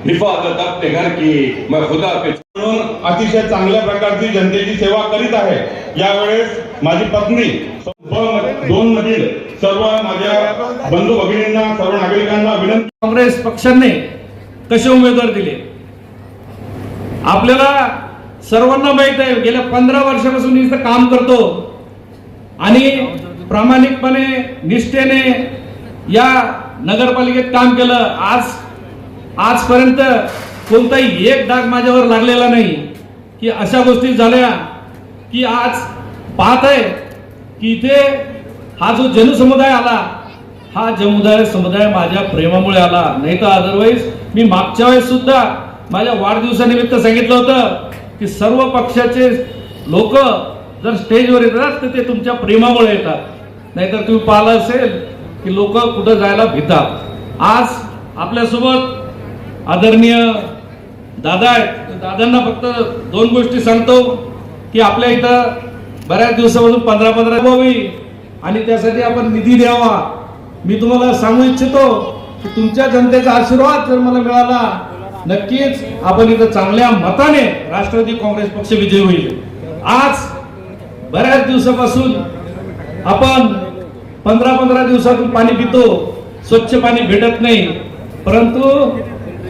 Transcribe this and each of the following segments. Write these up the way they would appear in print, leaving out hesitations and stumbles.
हिफाजत अपने घर की मैं खुदा पे म्हणून अतिशय चांगल्या प्रकारची जनतेची सेवा करीत आहे। यावेळेस माझी पत्नी दोन मधील सर्व माझ्या बंधू भगिनींना सर्व नागरिकांना विनंती। काँग्रेस पक्षाने कसे उमेदवार दिले आपल्याला सर्वांना माहित आहे। गेल्या 15 वर्षापासून इथं काम करतो आणि प्रामाणिकपणे निष्ठेने या नगरपालिकेत काम केलं। आजपर्यंत कोणताही एक डाग माझ्यावर लागलेला नाही की अशा गोष्टी झाल्या की आज पाहत आहे की इथे हा जो जनसमुदाय आला, हा समुदाय माझ्या प्रेमामुळे आला, नाही तर अदरवाईज मी मागच्या वेळेस सुद्धा माझ्या वाढदिवसानिमित्त सांगितलं होतं की सर्व पक्षाचे लोक जर स्टेजवर येतात तर ते तुमच्या प्रेमामुळे येतात, नाहीतर तुम्ही पाहिलं असेल की लोक कुठं जायला भितात। आज आपल्यासोबत आदरणीय दादा आहेत। दादांना फक्त 2 गोष्टी सांगतो की आपल्या इथं बऱ्याच दिवसापासून 15 व्हावी आणि त्यासाठी आपण निधी द्यावा। मी तुम्हाला सांगू इच्छितो की तुमच्या जनतेचा आशीर्वाद जर मला मिळाला, नक्कीच आपण इथं चांगल्या मताने राष्ट्रवादी काँग्रेस पक्ष विजयी होईल। आज बऱ्याच दिवसापासून आपण 15 दिवसातून पाणी पितो, स्वच्छ पाणी भेटत नाही, परंतु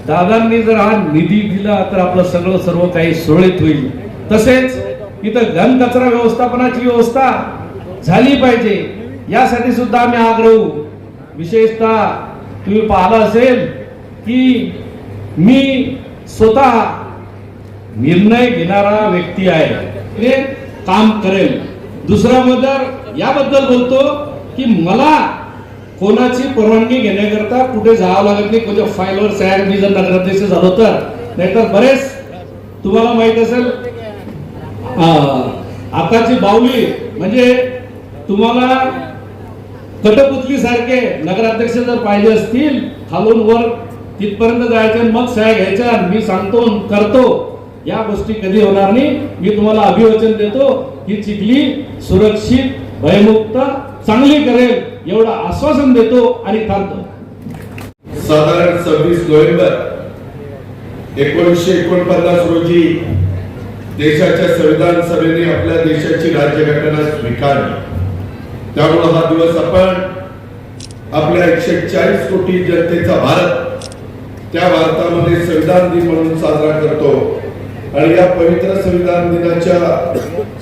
दादांनी जर हा निधी दिला तर आपलं सर्व काही सुरळीत होईल। तसेच इथं घन कचरा व्यवस्थापनाची व्यवस्था झाली पाहिजे, यासाठी सुद्धा आम्ही आग्रह, विशेषतः तुम्ही पाहिलं असेल की मी स्वतः निर्णय घेणारा व्यक्ती आहे, हे काम करेल। दुसरा मुद्दा याबद्दल बोलतो की मला कोणाची परवानगी घेण्याकरता कुठे जावं लागत नाही। कोणत्या फाईलवर सह्या मी जर नगराध्यक्ष झालो तर, नाहीतर बरेच तुम्हाला माहित असेल आताची बावली म्हणजे तुम्हाला कटपुतली सारखे नगराध्यक्ष जर पाहिजे असतील, खालून वर तिथपर्यंत जायचं मग सह्या घ्यायच्या। मी सांगतो करतो, या गोष्टी कधी होणार नाही। मी तुम्हाला अभिवचन देतो ही चिखली सुरक्षित भयमुक्त चांगली करेल एवढं आश्वासन देतो आणि थांबतो। साधारण 26 नोव्हेंबर 1949 रोजी देशाच्या संविधान सभेने आपल्या देशाची राज्यघटना स्वीकारली। त्यामुळे हा दिवस आपण आपल्या 140 कोटी जनतेचा भारत, त्या भारतामध्ये संविधान दिन म्हणून साजरा करतो। आणि या पवित्र संविधान दिनाच्या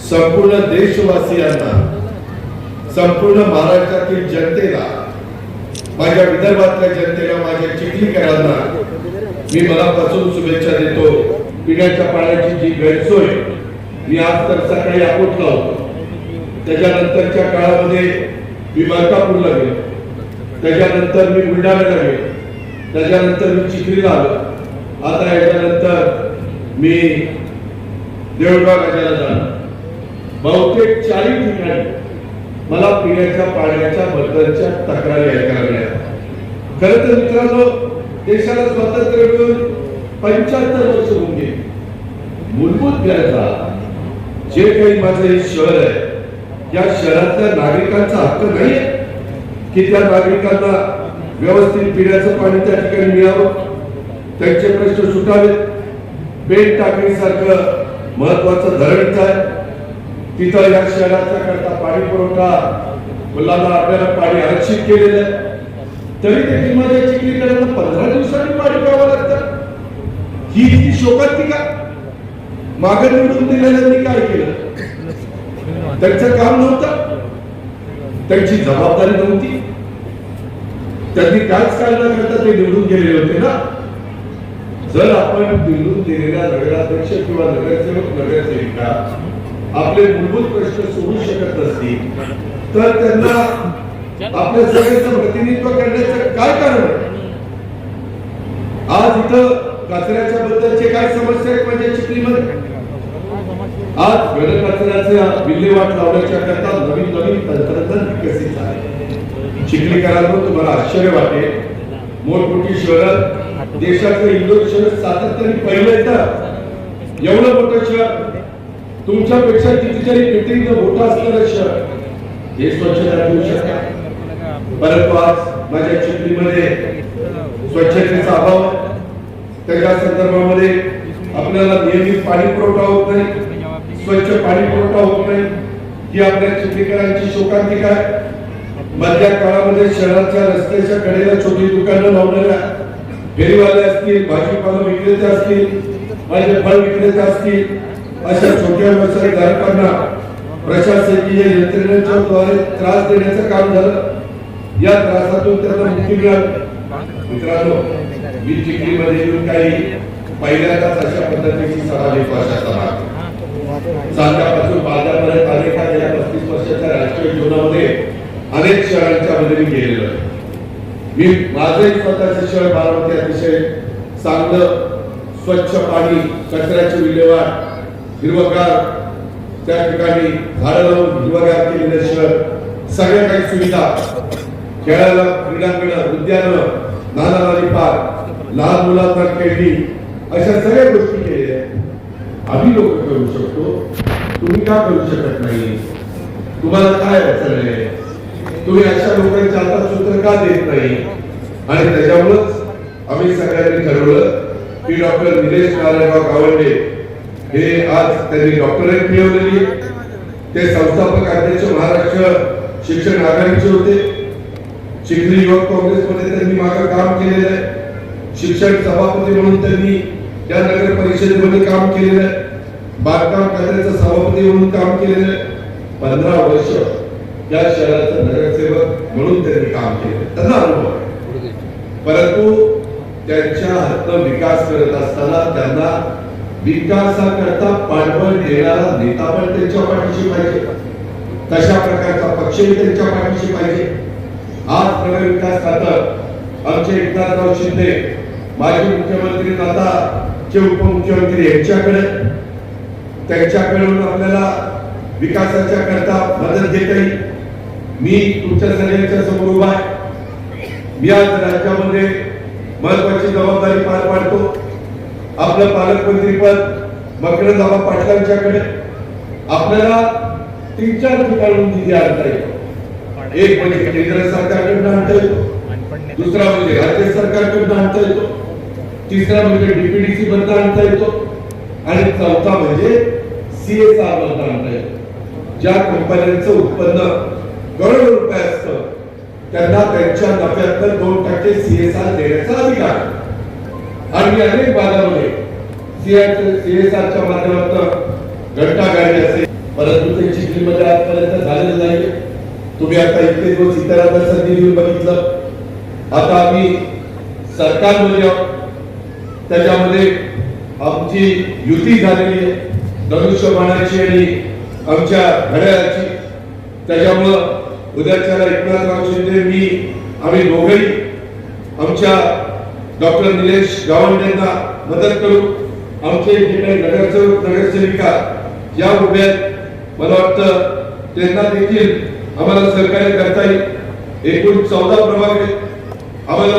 संपूर्ण देशवासियांना, संपूर्ण महाराष्ट्रातील जनतेला, माझ्या विदर्भातल्या जनतेला, माझ्या चिखलीकरांना मी मनापासून शुभेच्छा देतो। पिण्याच्या पाण्याची जी गैरसोय, मी आज तर सकाळी अकोटला होतो, त्याच्यानंतरच्या काळामध्ये मी मलकापूरला गेलो, त्याच्यानंतर मी बुलढाण्याला गेलो, त्याच्यानंतर मी चिखलीला आलो, आता याच्यानंतर मी देऊळगाव राजाला जाणार। बहुतेक 40 ठिकाणी मला पिण्याच्या पाण्याच्या बद्दलच्या तक्रारी ऐकायला मिळाल्या। खरं तर मित्रांनो, देशाला स्वातंत्र्य मिळून 75 वर्ष होऊन गेली। मूलभूत गरजा जे काही माझं हे शहर आहे, या शहरातल्या नागरिकांचा हक्क नाही की त्या नागरिकांना व्यवस्थित पिण्याचं पाणी त्या ठिकाणी मिळावं, त्यांचे प्रश्न सुटावेत। पेट टाकणीसारखं महत्वाचं धरण आहे, तिथं या शहराचा करता पाणी पुरवठा मुलांना आपल्याला पाणी आरक्षित केलेलं आहे, तरी त्याची माझ्या चिखलीकरांना 15 दिवसांनी पाणी प्यावं लागतं। ही शोकांतिका मागे निवडून दिलेल्यांनी काय केलं? त्यांचं काम नव्हतं, त्यांची जबाबदारी नव्हती, त्यांनी काहीच काय न करता ते निवडून गेलेले होते ना। जर आपण निवडून दिलेल्या नगराध्यक्ष किंवा नगरसेवक नगरसेविका आपले मूलभूत प्रश्न सोडू शकत नसतील तर त्यांना आपल्या सगळ्यांचं प्रतिनिधित्व करण्याचं काय कारण? आज इथं कचऱ्याच्या बद्दलचे काय समस्या आहेत म्हणजे चिखलीमध्ये? आज घनकचऱ्याचा विल्हेवाट लावण्याच्या करता नवीन तंत्रज्ञान विकसित आहे। चिखलीकरांवर तुम्हाला आश्चर्य वाटेल, मोठमोठी शहरं, देशाचं इंदोर शहर सातत्याने पहिलं येतं, एवढं मोठं शहर, तुमच्यापेक्षा कितीतरी पटीने मोठं असलेलं शहर हे स्वच्छता देऊ शकता। परंतु आज माझ्या चिखलीमध्ये स्वच्छतेचा अभाव, त्याच्या संदर्भामध्ये आपल्याला नियमित पाणी पुरवठा होत नाही, स्वच्छ पाणी पुरवठा होत नाही, ही आपल्या चिखलीकरांची शोकांतिका आहे. मधल्या काळामध्ये शहराच्या रस्त्याच्या कडेला छोटी दुकानं लावणाऱ्या फेरीवाले असतील, भाजीपाला विक्रेते असतील, माझे फळ विक्रेते असतील, अशा छोट्या व्यवसायधारकांना प्रशासकीय यंत्रणेच्या द्वारे त्रास देण्याचं काम झालं. या त्रासातून त्यांना मुक्ती मिळाली. मित्रांनो, मी चिखलीमध्ये येऊन काही पहिल्यांदाच अशा पद्धतीची समावेश भाषा चांद्यापासून बाजारपर्यंत अनेका गेल्या 35 वर्षाच्या राजकीय जीवनामध्ये अनेक शहरांच्या मध्ये मी गेलेलो आहे. मी माझे स्वतःचे शहर बारामती अतिशय चांगलं स्वच्छ पाणी, कचऱ्याची विल्हेवाट, हिरवगार त्या ठिकाणी झाडं लावून हिरवगार केलेलं शहर, सगळ्या काही सुविधा, खेळायला क्रीडांगण, उद्यानं, नाना पार्क, लहान मुलांना खेळणी, अशा सगळ्या गोष्टी केलेल्या आहेत. आम्ही लोक करू शकतो, तुम्ही का करू शकत नाही? तुम्हाला काय अडचण आहे? तुम्ही अशा लोकांच्या हातात सूत्र का देत नाही? आणि त्याच्यामुळेच आम्ही सगळ्यांनी ठरवलं की डॉक्टर निलेश नारायणराव गावंडे हे आज त्यांनी डॉक्टरेट मिळवलेली, ते संस्थापक अध्यक्ष महाराष्ट्र शिक्षण आघाडीचे होते. चिखली युवक काँग्रेसमध्ये त्यांनी मागे काम केलेलं आहे. शिक्षण सभापती म्हणून त्यांनी त्या नगर परिषदेमध्ये काम केलेलं आहे. बांधकाम खात्याचा सभापती म्हणून काम केलेलं आहे. 15 वर्ष या शहराचा नगरसेवक म्हणून त्यांनी काम केलं, त्यांना अनुभव आहे. परंतु त्यांच्या हातनं विकास करत असताना त्यांना विकासाकरता पाठबळ देणारा नेता पण त्यांच्या पाठीशी पाहिजे, तशा प्रकारचा पक्षही त्यांच्या पाठीशी पाहिजे. आज नगर विकास खातं आमचे एकनाथराव शिंदे माजी मुख्यमंत्री नाताचे उपमुख्यमंत्री यांच्याकडे, त्यांच्याकडून आपल्याला विकासाच्या करता मदत घेता येईल. मी तुमच्या सगळ्यांच्या समोर उभा आहे. मी आज राज्यामध्ये महत्वाची जबाबदारी पार पाडतो. आपलं पालकमंत्री पद मकरंद पाटलांच्याकडे. आपल्याला 3-4 ठिकाणून निधी आणता येतो. एक म्हणजे केंद्र सरकारकडून आणता येतो, दुसरा म्हणजे राज्य सरकारकडून आणता येतो, तिसरा म्हणजे डीपीडीसी मधून आणता येतो, आणि चौथा म्हणजे CSR मधून आणता येतो. ज्या कंपन्यांचं उत्पन्न करोडो रुपये असतं त्यांना त्यांच्या नफ्यातलं 2% CSR देण्याचा अधिकार. आणि अनेक भागामध्ये CSRच्या माध्यमातून घंटा गाडी असेल, परंतु ते चिखलीमध्ये आजपर्यंत झालेलं नाही. तुम्ही आता इतके दिवस इतरांना संधी देऊन बघितलं. आता आम्ही सरकारमध्ये आहोत, त्याच्यामध्ये आमची युती झालेली आहे धनुष्यबाणाची आणि आमच्या घड्याळाची. त्याच्यामुळं उद्याच्याला एकनाथराव शिंदे, मी, आम्ही दोघेही आमच्या डॉक्टर निलेश गावंडेंना मदत करू. आमचे जे काही नगरसेवक नगरसेविका या उभ्यात, मला वाटतं त्यांना देखील आम्हाला सहकार्य करता येईल. एकूण 14 प्रभाग आहेत. आम्हाला